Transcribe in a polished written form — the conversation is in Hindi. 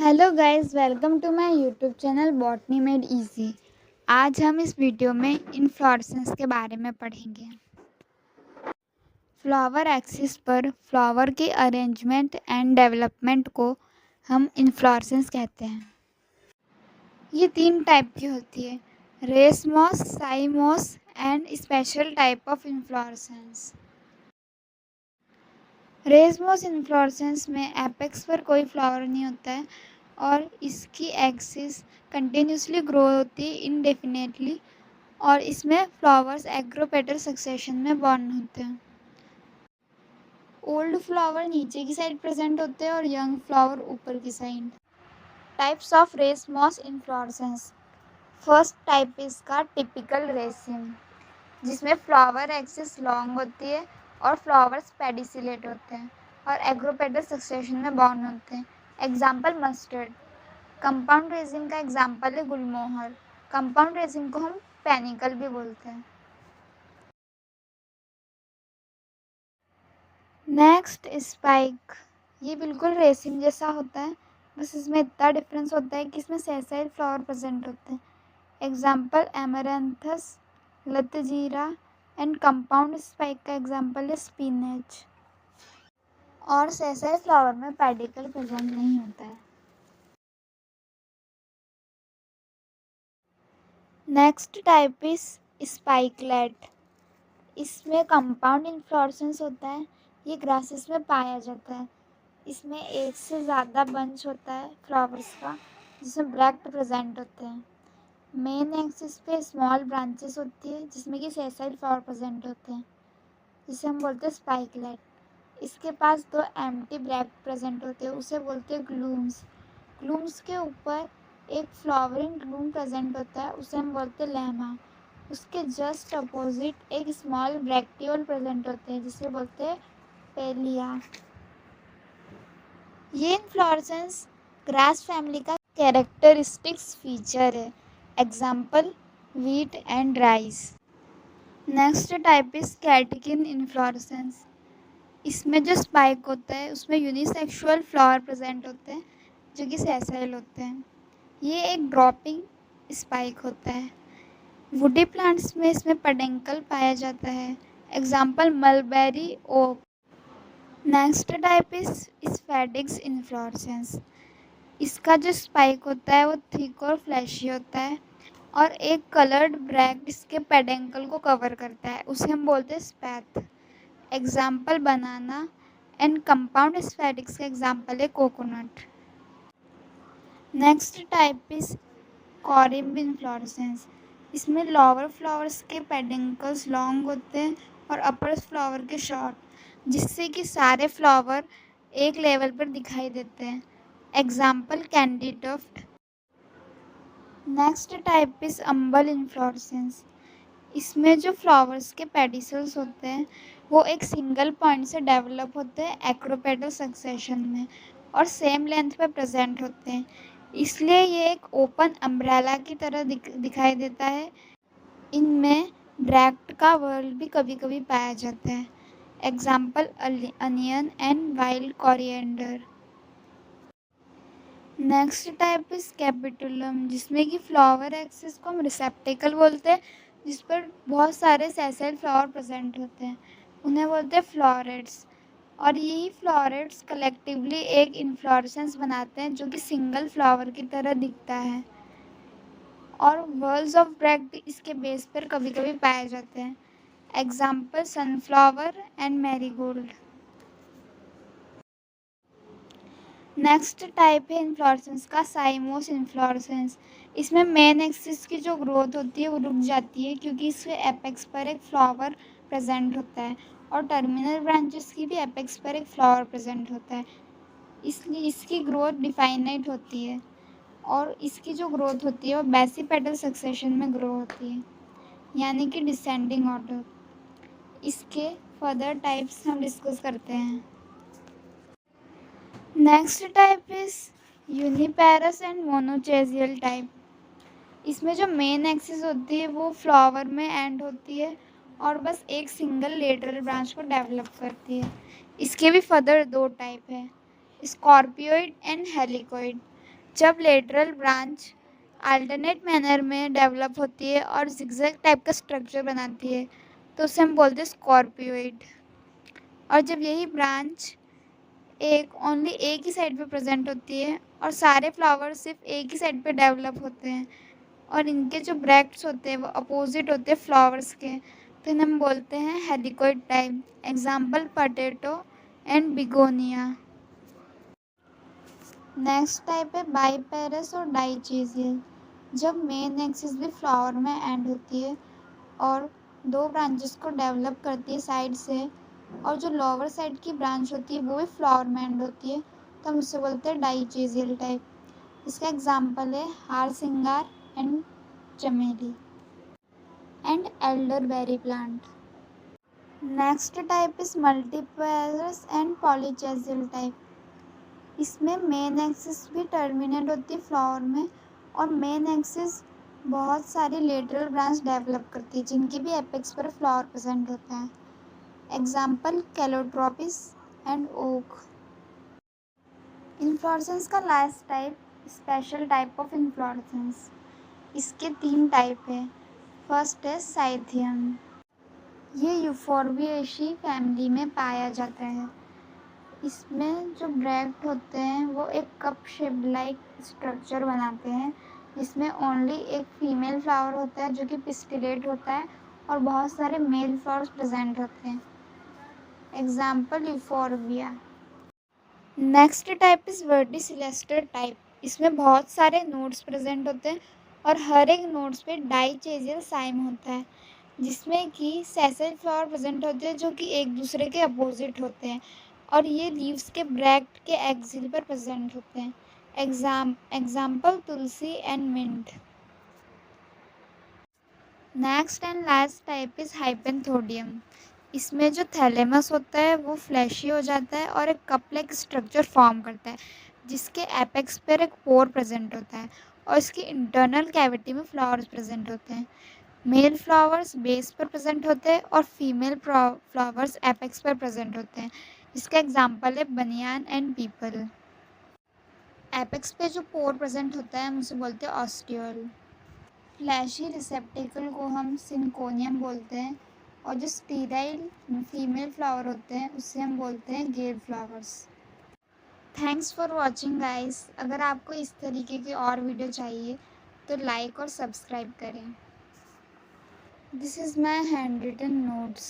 Hello guys, welcome to my YouTube channel botany made easy. आज हम इस वीडियो में इन्फ्लोरेसेंस के बारे में पढ़ेंगे। फ्लावर एक्सिस पर फ्लावर के अरेंजमेंट एंड डेवलपमेंट को हम इन्फ्लोरेसेंस कहते हैं। ये 3 टाइप की होती है: racemose, cymose and special type of inflorescence. Racemose inflorescence में एपेक्स पर कोई फ्लावर नहीं होता है और इसकी एक्सिस कंटिन्यूसली ग्रो होती है इंडेफिनेटली, और इसमें फ्लावर्स एग्रोपेटल सक्सेशन में बॉर्न होते हैं। ओल्ड फ्लावर नीचे की साइड प्रेजेंट होते हैं और यंग फ्लावर ऊपर की side. Types of racemose inflorescence. First type इसका टिपिकल रेसिम, जिसमें फ्लावर एक्सिस लॉन्ग होती है और फ्लावर्स पेडिसिलेट होते हैं और एग्रोपेटल सक्सेशन में बॉर्न होते हैं। Example mustard. कंपाउंड रेजिन का एग्जाम्पल है गुलमोहर। कंपाउंड रेजिन को हम पेनिकल भी बोलते हैं। Next spike. ये बिल्कुल रेसिन जैसा होता है, बस इसमें इतना डिफरेंस होता है कि इसमें सेसाइल फ्लावर प्रेजेंट होते हैं। एग्जाम्पल एमरैंथस, लतजीरा एंड कंपाउंड स्पाइक का एग्जाम्पल है स्पिनच। और सेसाइल फ्लावर में पेडिकल प्रेजेंट नहीं होता है। Next type is spikelet. इसमें कंपाउंड इन्फ्लोरेसेंस होता है। ये ग्रासेस में पाया जाता है। इसमें एक से ज़्यादा बंच होता है फ्लावर्स का, जिसमें ब्रैक्ट प्रेजेंट होते हैं। मेन एक्सिस पे स्मॉल ब्रांचेस होती है जिसमें कि सेसाइल फ्लावर प्रेजेंट होते हैं, जिसे हम बोलते हैं स्पाइकलेट। इसके पास 2 एम्प्टी ब्रैक्ट प्रेजेंट होते हैं, उसे बोलते हैं ग्लूम्स। ग्लूम्स के ऊपर एक फ्लावरिंग ग्लूम प्रेजेंट होता है, उसे हम बोलते हैं लेमा। उसके जस्ट अपोजिट एक स्मॉल ब्रैक्टियोल प्रेजेंट होते हैं, जिसे बोलते हैं पेलिया। ये इन्फ्लोरेसेंस ग्रास फैमिली का कैरेक्टरिस्टिक्स फीचर है। Example wheat and rice. Next type is catkin inflorescence. इसमें जो स्पाइक होता है उसमें यूनिसेक्सुअल फ्लावर प्रेजेंट होते हैं जो कि सेसाइल होते हैं। ये एक ड्रॉपिंग स्पाइक होता है। वुडी प्लांट्स में इसमें पेडंकल पाया जाता है। Example mulberry oak. Next type is spadix inflorescence. इसका जो स्पाइक होता है वो थिक और फ्लैशी होता है और एक कलर्ड ब्रैक्ट इसके पेडंकल को कवर करता है, उसे हम बोलते हैं spathe. Example banana and compound spadix का एग्जाम्पल है coconut. Next type is corymb inflorescence. इसमें लोअर फ्लावर्स के पेडंकल्स लॉन्ग होते हैं और अपर फ्लावर के शॉर्ट, जिससे कि सारे फ्लावर एक लेवल पर दिखाई देते हैं। Example candytuft. Next type is umbel inflorescence. इसमें जो फ्लावर्स के पेडिसल्स होते हैं वो एक सिंगल पॉइंट से डेवलप होते हैं एक्रोपेटल सक्सेशन में और सेम लेंथ पे प्रेजेंट होते हैं, इसलिए ये एक ओपन अम्ब्रेला की तरह दिखाई देता है। इनमें ब्रैक्ट का वर्ल्ड भी कभी कभी पाया जाता है। Example onion and wild coriander. Next type is capitulum, जिसमें कि फ्लावर एक्सिस को हम रिसेप्टिकल बोलते हैं, जिस पर बहुत सारे सेसाइल फ्लावर प्रेजेंट होते हैं, उन्हें बोलते हैं फ्लोरेट्स। और यही फ्लोरेट्स कलेक्टिवली एक इन्फ्लोरेसेंस बनाते हैं जो कि सिंगल फ्लावर की तरह दिखता है, और वर्ल्स ऑफ ब्रैक्ट इसके बेस पर कभी कभी पाए जाते हैं। Example sunflower and marigold. Next type है इन्फ्लोरेसेंस का साइमोस इन्फ्लोरेसेंस। इसमें मेन एक्सिस की जो ग्रोथ होती है वो रुक जाती है क्योंकि इसके एपेक्स पर एक फ्लावर प्रेजेंट होता है और टर्मिनल ब्रांचेस की भी एपेक्स पर एक फ्लावर प्रेजेंट होता है, इसलिए इसकी ग्रोथ डिफाइनाइट होती है और इसकी जो ग्रोथ होती है वो बेसिपेटल सक्सेशन में ग्रो होती है, यानी कि डिसेंडिंग ऑर्डर। इसके फर्दर टाइप्स हम डिस्कस करते हैं। Next type is uniparous and monochasial type. इसमें जो मेन एक्सिस होती है वो फ्लावर में एंड होती है और बस एक सिंगल लेटरल ब्रांच को डेवलप करती है। इसके भी फर्दर 2 टाइप है, स्कॉर्पियोइड एंड हेलिकोइड। जब लेटरल ब्रांच अल्टरनेट मैनर में डेवलप होती है और जिगजैग टाइप का स्ट्रक्चर बनाती है तो उसे हम बोलते हैं स्कॉर्पियोइड। और जब यही ब्रांच ओनली एक ही साइड पे प्रेजेंट होती है और सारे फ्लावर्स सिर्फ एक ही साइड पे डेवलप होते हैं और इनके जो ब्रैक्ट्स होते हैं वो अपोजिट होते हैं फ्लावर्स के, तो इन्हें हम बोलते हैं helicoid type. Example potato and begonia. Next type है बाइपेरस और डाइचेसियल। जब मेन एक्सिस भी फ्लावर में एंड होती है और दो ब्रांचेस को डेवलप करती है साइड से और जो लोअर साइड की ब्रांच होती है वो भी फ्लावर में एंड होती है, तो हम उसे बोलते हैं डाइचेसियल टाइप। इसका एग्जाम्पल है हार सिंगार एंड चमेली and elderberry plant. Next type is multiparous and polychasial type. इसमें मेन एक्सिस भी टर्मिनेट होती है फ्लावर में और मेन एक्सिस बहुत सारी लेटरल ब्रांच डेवलप करती है जिनके भी एपेक्स पर फ्लावर प्रेजेंट होता है। Example calotropis and oak. Inflorescence का last type special type of inflorescence. इसके 3 टाइप है। फर्स्ट है साइथियम। ये यूफोर्बिएसी फैमिली में पाया जाता है। इसमें जो ब्रैक्ट होते हैं वो एक कप शेप लाइक स्ट्रक्चर बनाते हैं जिसमें ओनली एक फीमेल फ्लावर होता है जो कि पिस्टिलेट होता है और बहुत सारे मेल फ्लावर्स प्रेजेंट होते हैं। Example euphorbia. Next type is verticillaster type. इसमें बहुत सारे नोड्स प्रेजेंट होते हैं और हर एक नोड्स पे डाइचेसियल साइम होता है जिसमें कि सेसेज फ्लावर प्रेजेंट होते हैं जो कि एक दूसरे के अपोजिट होते हैं और ये लीव्स के ब्रैक्ट के एक्सिल पर प्रेजेंट होते हैं। Example tulsi and mint. Next and last type is hypanthodium. इसमें जो थैलेमस होता है वो फ्लैशी हो जाता है और एक कप लाइक स्ट्रक्चर फॉर्म करता है जिसके एपेक्स पर एक पोर प्रेजेंट होता है और इसकी इंटरनल कैविटी में फ्लावर्स प्रेजेंट होते हैं। मेल फ्लावर्स बेस पर प्रेजेंट होते हैं और फीमेल फ्लावर्स एपेक्स पर प्रेजेंट होते हैं। इसका एग्जाम्पल है बनियान एंड पीपल। एपेक्स पे जो पोर प्रेजेंट होता है हम उसे बोलते हैं ऑस्टियोल। फ्लैशी रिसेप्टिकल को हम सिंकोनियम बोलते हैं और जो स्टीराइल फीमेल फ्लावर होते हैं उससे हम बोलते हैं gall flowers. Thanks for watching guys. अगर आपको इस तरीके की और वीडियो चाहिए तो लाइक और सब्सक्राइब करें। This is my handwritten notes.